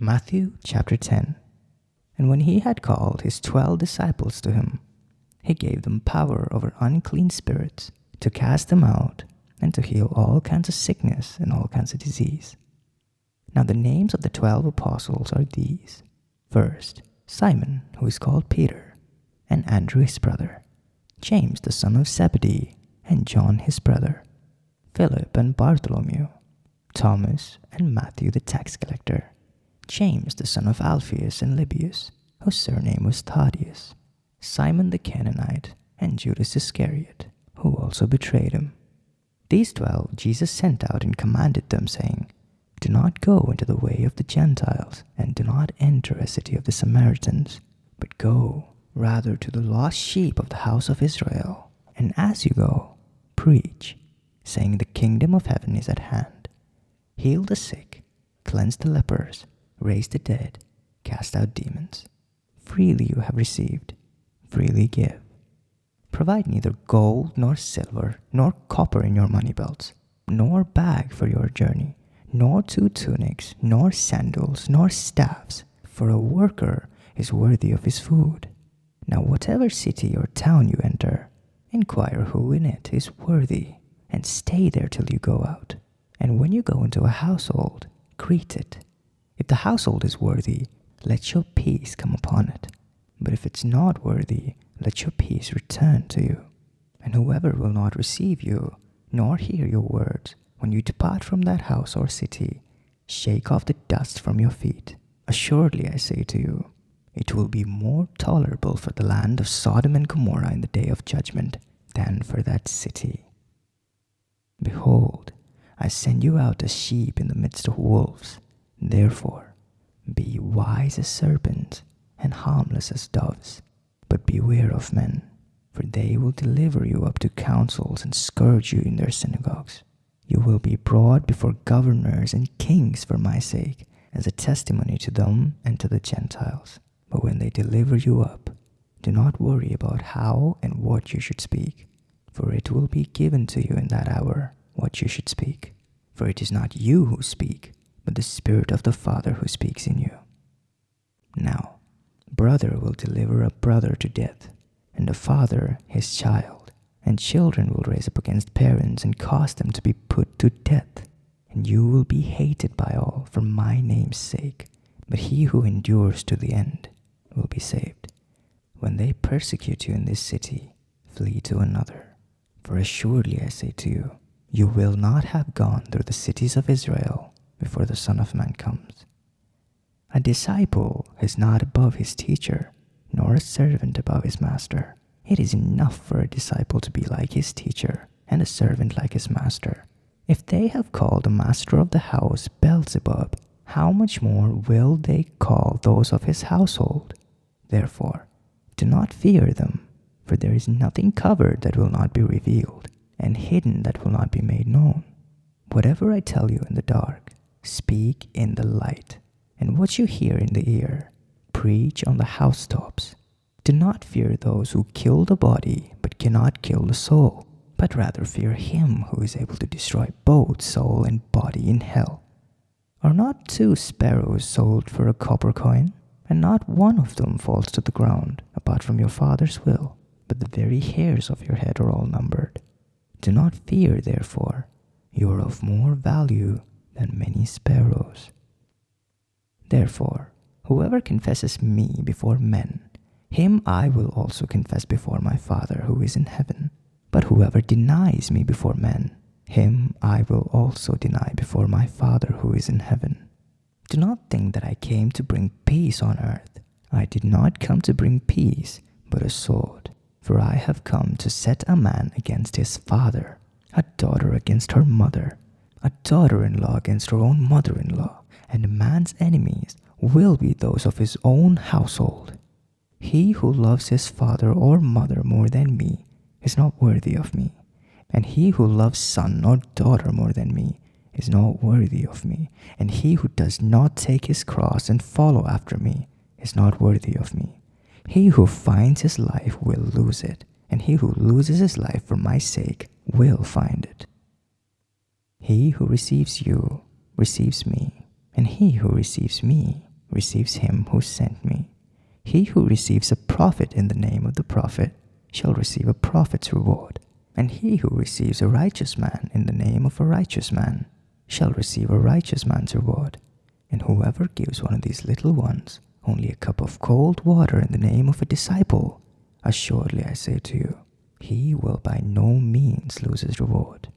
Matthew chapter 10. And when he had called his 12 disciples to him, he gave them power over unclean spirits to cast them out and to heal all kinds of sickness and all kinds of disease. Now the names of the 12 apostles are these. First, Simon, who is called Peter, and Andrew his brother, James the son of Zebedee, and John his brother, Philip and Bartholomew, Thomas and Matthew the tax collector, James the son of Alphaeus and Lebbaeus, whose surname was Thaddeus, Simon the Canaanite, and Judas Iscariot, who also betrayed him. These 12 Jesus sent out and commanded them, saying, Do not go into the way of the Gentiles, and do not enter a city of the Samaritans, but go rather to the lost sheep of the house of Israel. And as you go, preach, saying, The kingdom of heaven is at hand. Heal the sick, cleanse the lepers, raise the dead, cast out demons. Freely you have received, freely give. Provide neither gold nor silver nor copper in your money belts, nor bag for your journey, nor 2 tunics, nor sandals, nor staffs, for a worker is worthy of his food. Now whatever city or town you enter, inquire who in it is worthy, and stay there till you go out. And when you go into a household, greet it. If the household is worthy, let your peace come upon it. But if it's not worthy, let your peace return to you. And whoever will not receive you, nor hear your words, when you depart from that house or city, shake off the dust from your feet. Assuredly I say to you, it will be more tolerable for the land of Sodom and Gomorrah in the day of judgment than for that city. Behold, I send you out as sheep in the midst of wolves. Therefore, be wise as serpents and harmless as doves. But beware of men, for they will deliver you up to councils and scourge you in their synagogues. You will be brought before governors and kings for my sake, as a testimony to them and to the Gentiles. But when they deliver you up, do not worry about how and what you should speak, for it will be given to you in that hour what you should speak. For it is not you who speak, but the Spirit of the Father who speaks in you. Now, brother will deliver a brother to death, and a father his child, and children will raise up against parents and cause them to be put to death. And you will be hated by all for my name's sake, but he who endures to the end will be saved. When they persecute you in this city, flee to another. For assuredly I say to you, you will not have gone through the cities of Israel before the Son of Man comes. A disciple is not above his teacher, nor a servant above his master. It is enough for a disciple to be like his teacher, and a servant like his master. If they have called the master of the house Beelzebub, how much more will they call those of his household? Therefore, do not fear them, for there is nothing covered that will not be revealed, and hidden that will not be made known. Whatever I tell you in the dark, speak in the light, and what you hear in the ear, preach on the housetops. Do not fear those who kill the body, but cannot kill the soul, but rather fear him who is able to destroy both soul and body in hell. Are not 2 sparrows sold for a copper coin? And not one of them falls to the ground, apart from your Father's will, but the very hairs of your head are all numbered. Do not fear, therefore, you are of more value than many sparrows. Therefore, whoever confesses me before men, him I will also confess before my Father who is in heaven. But whoever denies me before men, him I will also deny before my Father who is in heaven. Do not think that I came to bring peace on earth. I did not come to bring peace, but a sword. For I have come to set a man against his father, a daughter against her mother, a daughter-in-law against her own mother-in-law, and a man's enemies will be those of his own household. He who loves his father or mother more than me is not worthy of me, and he who loves son or daughter more than me is not worthy of me, and he who does not take his cross and follow after me is not worthy of me. He who finds his life will lose it, and he who loses his life for my sake will find it. He who receives you receives me, and he who receives me receives him who sent me. He who receives a prophet in the name of the prophet shall receive a prophet's reward, and he who receives a righteous man in the name of a righteous man shall receive a righteous man's reward. And whoever gives one of these little ones only a cup of cold water in the name of a disciple, assuredly I say to you, he will by no means lose his reward.